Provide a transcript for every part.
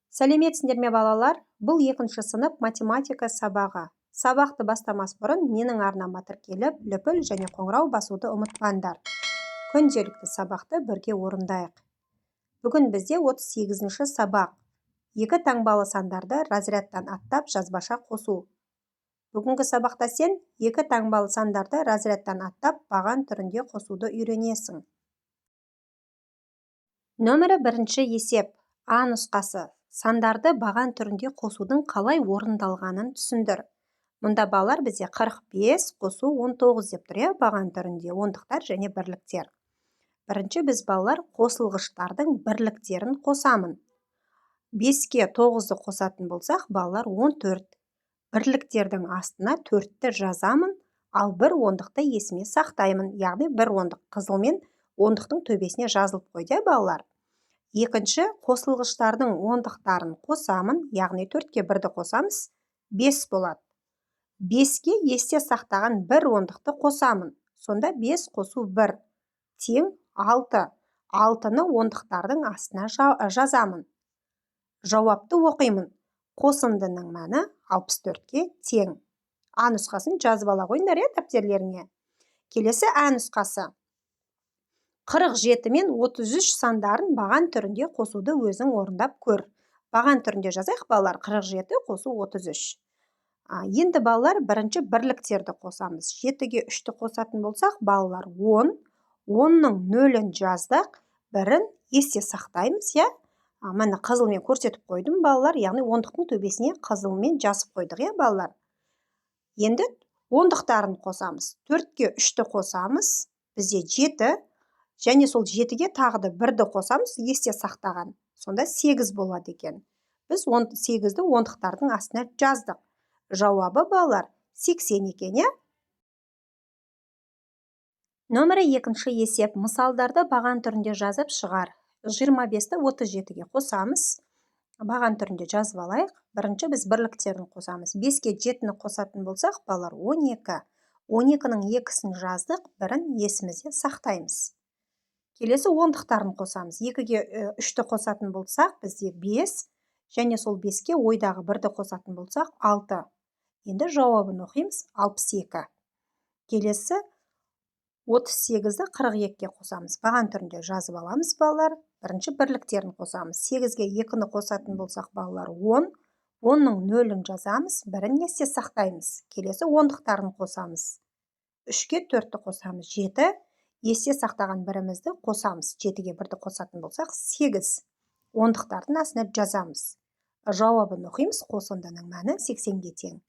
Сәлеметсіңдер ме балалар? Бұл 2-ші сынып математика сабағы. Сабақты бастамас бұрын менің арнама тіркеліп, лүпіл және қоңырау басуды ұмытпаңдар. Күнделікті сабақты бірге орындайық. Бүгін бізде 38-ші сабақ. 2 таңбалы сандарды разрядтан аттап жазбаша қосу. Бүгінгі сабақта сен 2 таңбалы сандарды разрядтан аттап баған түрінде қосуды үйренесің. Нөмірі 1-ші есеп. А нұсқасы. Сандарды баған түрінде қосудың қалай орындалғанын түсіндір. Мұнда балалар бізде 45 қосу 19 деп тұр, баған түрінде ондықтар және бірліктер. Бірінші біз балалар қосылғыштардың бірліктерін қосамын. 5-ке 9-ды қосатын болсақ, балалар 14. Бірліктердің астына 4-ті жазамын, ал бір ондықты есіме сақтаймын. Яғни бір ондық қызылмен ондықтың төбесіне жазылып қойды, балалар. Екінші, қосылғыштардың ондықтарын қосамын, яғни 4-ке 1-ді қосамыз, 5 болады. 5-ке есте сақтаған бір ондықты қосамын. Сонда 5 қосу 1 тең 6. 6-ны ондықтардың астына жазамын. Жауапты оқимын. Қосындының мәні 64-ке тең. А нұсқасын жазып ала қойыңдар, дәптерлеріңе. Келесі А нұсқасы. 47 мен 33 сандарын баған түрінде қосуды өзің орындап көр. Баған түрінде жазайық, балалар. 47 қосу 33. Енді балалар бірінші бірліктерді қосамыз. 7-ге 3-ті қосатын болсақ, балалар 10. 10-ның 0-ін жаздық. 1-ін есте сақтаймыз, Мені қызылмен көрсетіп қойдым, балалар. Яғни ондықтың төбесіне қызылмен жазып қойдық, балалар. Енді ондықтарын қосамыз. 4-ке 3-ті қосамыз. Бізде 7. Және сол 7-ге тағы да 1-ді қосамыз, есте сақтаған. Сонда 8 болады екен. Біз 8-ді ондықтардың астына жаздық. Жауабы, балалар, 80 екен, Нөмірі 2-ші есеп. Мысалдарды баған түрінде жазып шығар. 25-ті 37-ге қосамыз. Баған түрінде жазып алайық. Бірінші біз бірліктерін қосамыз. 5-ке 7-ні қосатын болсақ, балалар, 12. 12-ның 2-сін жаздық, 1-ін есімізде сақтаймыз. Келесі ондықтарын қосамыз. 2-ге 3-ті қосатын болсақ, бізде 5, және сол 5-ке ойдағы 1-ді қосатын болсақ, 6. Енді жауабын оқимыз, 62. Келесі 38-ді 42-ке қосамыз. Баған түрінде жазып аламыз, балалар. Бірінші бірліктерін қосамыз. 8-ге 2-ні қосатын болсақ, балалар, 10. 10-ның 0-ін жазамыз, 1-ін есте сақтаймыз. Келесі ондықтарын қосамыз. 3-ке 4-ті қосамыз, 7. Есте сақтаған бірімізді қосамыз. 7-ге 1-ді қосатын болсақ, 8. Ондықтардың астына жазамыз. Жауабын оқимыз, қосындының мәні 80-ге тең.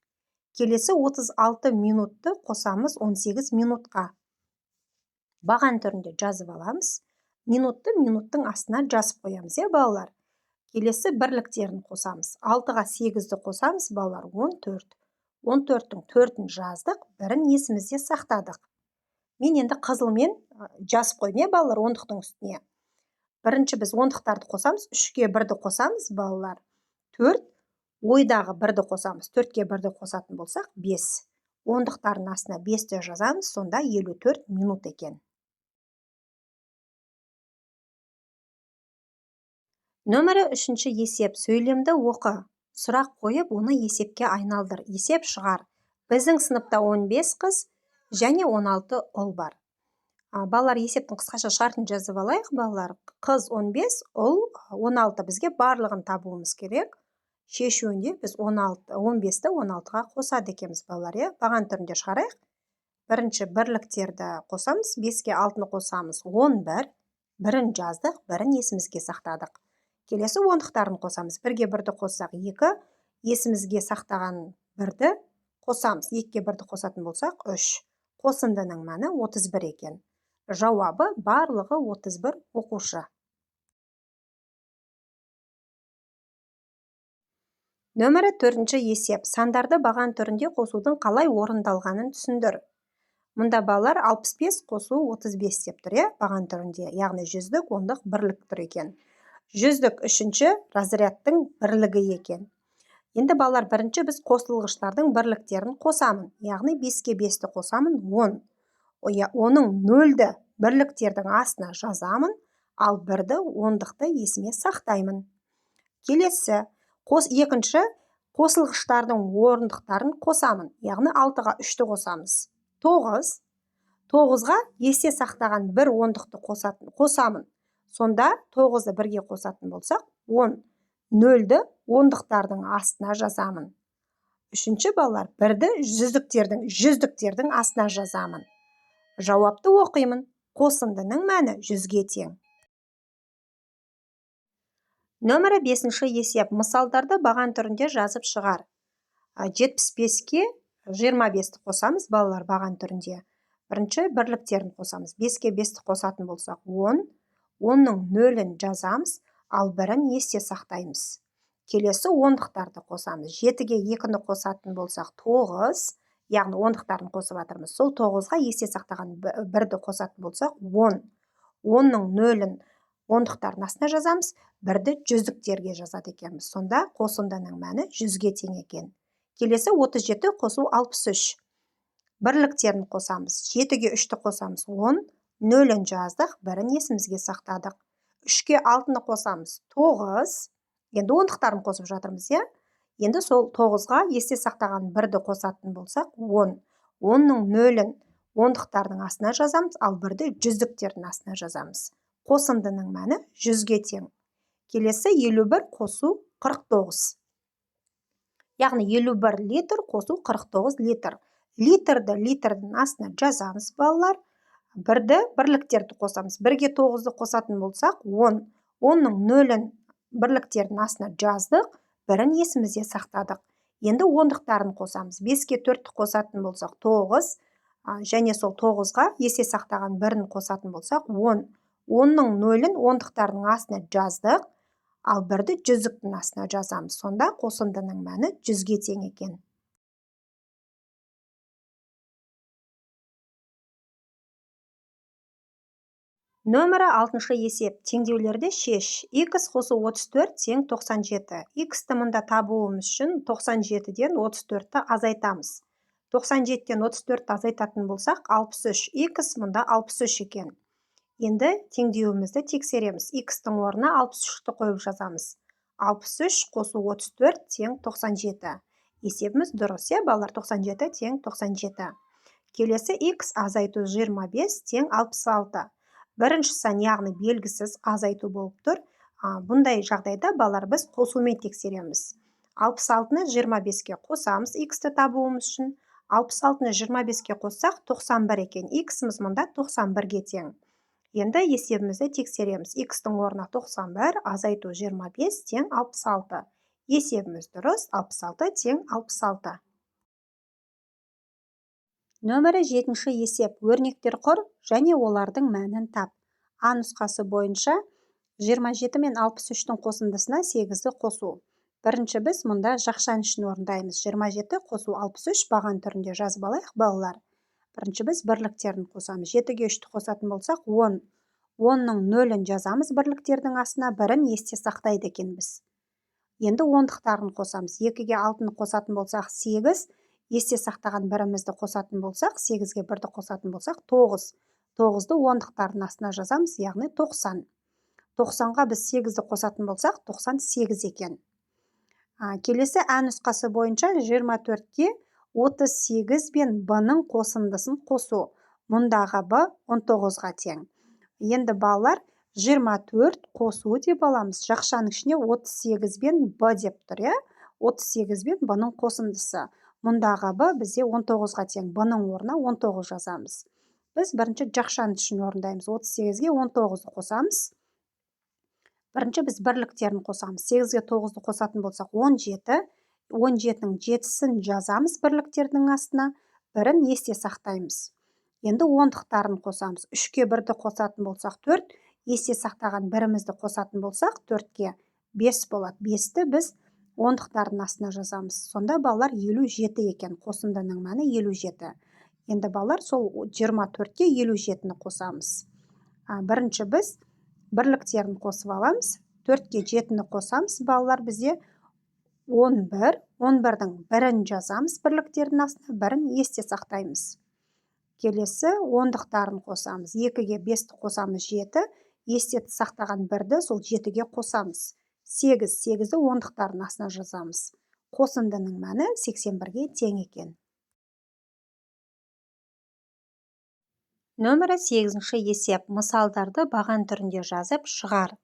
Келесі 36 минутты қосамыз 18 минутқа. Баған түрінде жазып аламыз. Минутты минуттың астына жазып қоямыз, балалар. Келесі бірліктерін қосамыз. 6-ға 8-ді қосамыз, балалар, 14. 14-тің 4-ін жаздық, 1-ін есімізде сақтадық. Мен енді қызылмен жазып қойдым, балалар, ондықтың үстіне. Бірінші біз ондықтарды қосамыз. 3-ке 1-ді қосамыз, балалар. 4. Ойдағы 1-ді қосамыз. 4-ке 1-ді қосатын болсақ, 5. Ондықтардың астына 5-ті жазамыз, сонда 54 минут екен. Нөмірі 3-ші есеп. Сөйлемді оқы. Сұрақ қойып, оны есепке айналдыр. Есеп шығар. Біздің сыныпта 15 қыз және 16 ұл бар. Балалар, есептің қысқаша шартын жазып алайық, балалар. Қыз 15, ұл 16. Бізге барлығын табуымыз керек. Шешуінде біз 15-ті 16-ға қосады екенбіз, балалар, Баған түрінде шығарайық. Бірінші бірліктерді қосамыз. 5-ке 6-ны қосамыз, 11. 1-ін жаздық, 1-ін есімізге сақтадық. Келесі ондықтарын қосамыз. 1-ге 1-ді қоссақ, 2. Есімізге сақтаған 1-ді қосамыз. 2-ге 1-ді қосатын болсақ, 3. Қосындының мәні 31 екен. Жауабы барлығы 31 оқушы. Нөмірі 4-ші есеп. Сандарды баған түрінде қосудың қалай орындалғанын түсіндір. Мұнда балалар 65 қосу 35 деп тұр, баған түрінде. Яғни 100-дік, 10-дық бірлік тұр екен. 100-дік 3-ші разрядтың бірлігі екен. Енді балалар, бірінші біз қосылғыштардың бірліктерін қосамын. Яғни 5-ке 5-ті қосамын, 10. Оның 0-ді бірліктердің астына жазамын, ал 1-ді ондықты есіме сақтаймын. Келесі, екінші қосылғыштардың орындықтарын қосамын. Яғни 6-ға 3-ті қосамыз. 9. 9-ға есте сақтаған бір ондықты қосамын. Сонда 9-ды 1-ге қосатын болсақ, 10. 0-ді ондықтардың астына жазамын. Үшінші балалар, 1-ді жүздіктердің астына жазамын. Жауапты оқимын. Қосындының мәні 100-ге тең. Нөмірі 5-ші есеп. Мысалдарды баған түрінде жазып шығар. 75-ке 25-ті қосамыз балалар баған түрінде. Бірінші бірліктерін қосамыз. 5-ке 5-ті қосатын болсақ 10. 10-ның 0-ін жазамыз, ал 1-ін есте сақтаймыз. Келесі ондықтарды қосамыз. 7-ге 2-ні қосатын болсақ 9, яғни ондықтарын қосып жатырмыз. Сол 9-ға есте сақтаған 1-ді қосатын болсақ 10. 10-ның 0-ін ондықтардың астына жазамыз, 1-ді жүздіктерге жазады екенбіз. Сонда қосындының мәні 100-ге тең екен. Келесі 37 қосу 63. Бірліктерін қосамыз. 7-ге 3-ті қосамыз 10, 0-ін жаздық, 1-ін есімізге сақтадық. 3-ке 6-ны қосамыз 9. Енді ондықтарын қосып жатырмыз, е? Енді сол 9-ға есте сақтаған 1-ді қосатын болсақ 10. 10-ның 0-ін ондықтардың астына жазамыз, ал 1-ді жүздіктердің астына жазамыз. Қосындының мәні 100-ге тең. Келесі 51 қосу 49. Яғни 51 литр қосу 49 литр. Литрді литрдің астына жазамыз, балалар. 1-ді бірліктерді қосамыз. 1-ге 9-ды қосатын болсақ 10. 10-ның 0-ін бірліктердің астына жаздық, 1-ін есімізде сақтадық. Енді ондықтарын қосамыз. 5-ке 4-ті қосатын болсақ 9, және сол 9-ға есте сақтаған 1-ін қосатын болсақ 10. 10-ның 0-ін ондықтардың астына жаздық, ал 1-ді жүздіктің астына жазамыз. Сонда қосындының мәні 100-ге тең екен. Нөмірі 6-шы есеп. Теңдеулерді шеш. X қосу 34 тең 97. X-ті мұнда табуымыз үшін 97-ден 34-ті азайтамыз. 97-ден 34-ті азайтатын болсақ 63. X мұнда 63 екен. Енді теңдеуімізді тексереміз. X-тің орнына 63-ті қойып жазамыз. 63 қосу 34 тең 97. Есебіміз дұрыс, е, балалар? 97 тең 97. Келесі X азайту 25 тең 66. Бірінші сан, яғни белгісіз азайту болып тұр. Бұндай жағдайда балалар біз қосумен тексереміз. 66-ны 25-ке қосамыз X-ті табуымыз үшін. 66-ны 25-ке қоссақ 91 екен. X-іміз мұнда 91-ге тең. Енді есебімізді тексереміз. X-тің орнына 91, азайту 25 тең 66. Есебіміз дұрыс, 66 тең 66. Нөмірі 7-ші есеп. Өрнектер құр және олардың мәнін тап. А нұсқасы бойынша 27 мен 63-тің қосындысына 8-ді қосу. Бірінші біз мұнда жақшан үшін орындаймыз. 27 қосу 63 баған түрінде жазып алайық, балалар. Бірінші біз бірліктерін қосамыз. 7-ге 3-ті қосатын болсақ 10. 10-ның 0-ін жазамыз бірліктердің астына, 1-ін есте сақтайды екенбіз. Енді ондықтарын қосамыз. 2-ге 6-ны қосатын болсақ 8. Есте сақтаған 1-імізді қосатын болсақ, 8-ге 1-ді қосатын болсақ 9. 9-ды ондықтардың астына жазамыз, яғни 90. 90-ға біз 8-ді қосатын болсақ, 98 екен. Келесі А нұсқасы бойынша 24-ке 38 бен Б-ның қосындысын қосу. Мұндағы Б 19-ға тең. Енді балалар 24 қосу деп аламыз. Жақшаның ішіне 38 бен Б деп тұр, е? 38 бен Б-ның қосындысы. Мұндағы Б бізде 19-ға тең. Б-ның орнына 19 жазамыз. Біз бірінші жақшан үшін орындаймыз. 38-ге 19-ды қосамыз. Бірінші біз бірліктерін қосамыз. 8-ге 9-ды қосатын болсақ 17. 17-нің 7-сін жазамыз бірліктердің астына. 1-ін есте сақтаймыз. Енді ондықтарын қосамыз. 3-ке 1-ді қосатын болсақ 4. Есте сақтаған 1-імізді қосатын болсақ 4-ке 5 болады. 5-ті біз ондықтардың астына жазамыз. Сонда балалар 57 екен. Қосындының мәні 57. Енді балалар сол 24-ке 57-ні қосамыз. Бірінші біз бірліктерін қосып аламыз. 4-ке 7-ні қосамыз. Балалар бізде 11. 11-дің 1-ін жазамыз бірліктердің астына, 1-ін есте сақтаймыз. Келесі ондықтарын қосамыз. 2-ге 5-ті қосамыз 7. Есте сақтаған 1-ді сол 7-ге қосамыз. 8-ді ондықтардың астына жазамыз. Қосындының мәні 81-ге тең екен. Нөмірі 8-ші есеп. Мысалдарды баған түрінде жазып шығар.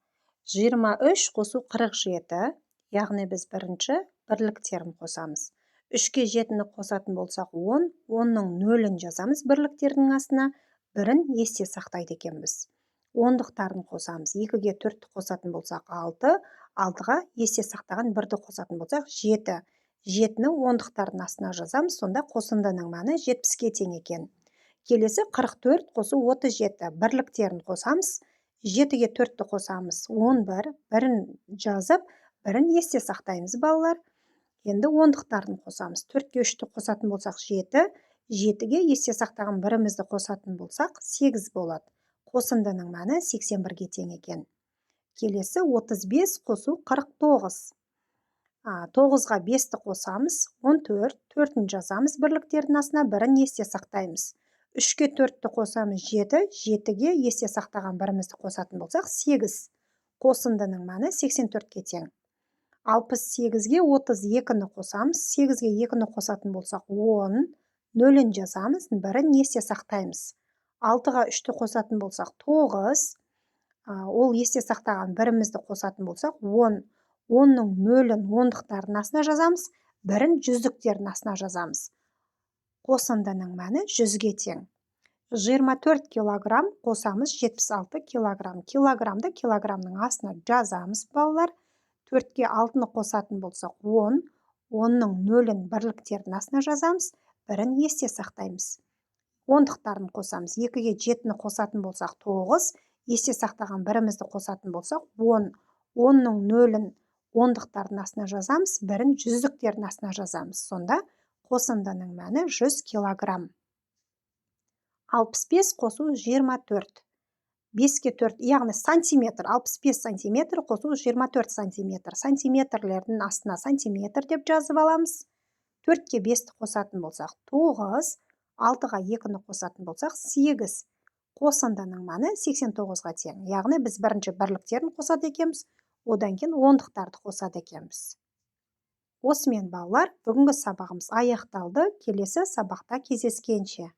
23 қосу 47, яғни біз бірінші бірліктерін қосамыз. 3-ке 7-ні қосатын болсақ 10, 10-ның 0-ін жазамыз бірліктердің астына, 1-ін есте сақтайды екенбіз. Ондықтарын қосамыз. 2-ге 4-ті қосатын болсақ 6, 6-ға есте сақтаған 1-ді қосатын болсақ 7. 7-ні ондықтардың астына жазамыз, сонда қосындының мәні 70-ге тең екен. Келесі 44 қосу 37, бірліктерін қосамыз. 7-ге 4-ті қосамыз 11, 1-ін жазып, 1-ін есте сақтаймыз балалар. Енді ондықтарын қосамыз. 4-ге 3-ті қосатын болсақ 7, 7-ге есте сақтаған 1-імізді қосатын болсақ 8 болады. Қосындының мәні 81-ге тең екен. Келесі 35 қосу 49. 9-ға 5-ті қосамыз, 14, 4-ін жазамыз бірліктердің астына, 1-ін есте сақтаймыз. 3-ке 4-ті қосамыз 7, 7-ге есте сақтаған 1-імізді қосатын болсақ 8. Қосындының мәні 84-ге тең. 68-ге 32-ні қосамыз, 8-ге 2-ні қосатын болсақ 10, 0-ін жазамыз, 1-ін есте сақтаймыз. 6-ға 3-ті қосатын болсақ 9, ол есте сақтаған 1-імізді қосатын болсақ 10, 10-ның 0-ін ондықтардың астына жазамыз, 1-ін жүздіктердің астына жазамыз. Қосындының мәні 100-ге тең. 24 килограмм қосамыз 76 килограмм. Килограммды килограммның астына жазамыз балалар. 4-ке 6-ны қосатын болсақ 10, 10-ның 0-ін бірліктердің астына жазамыз, 1-ін есте сақтаймыз. Ондықтарын қосамыз. 2-ге 7-ні қосатын болсақ 9, есте сақтаған 1-імізді қосатын болсақ 10, 10-ның 0-ін ондықтардың астына жазамыз, 1-ін жүздіктердің астына жазамыз. Сонда қосындының мәні 100 килограмм. 65 қосу 24. 5-ке 4, яғни сантиметр, 65 сантиметр қосу 24 сантиметр. Сантиметрлердің астына сантиметр деп жазып аламыз. 4-ке 5-ті қосатын болсақ 9, 6-ға 2-ні қосатын болсақ 8. Қосындының мәні 89-ға тең. Яғни біз бірінші бірліктерін қосады екенбіз, одан кейін ондықтарды қосады екенбіз. Осымен балалар, бүгінгі сабағымыз аяқталды. Келесі сабақта кездескенше.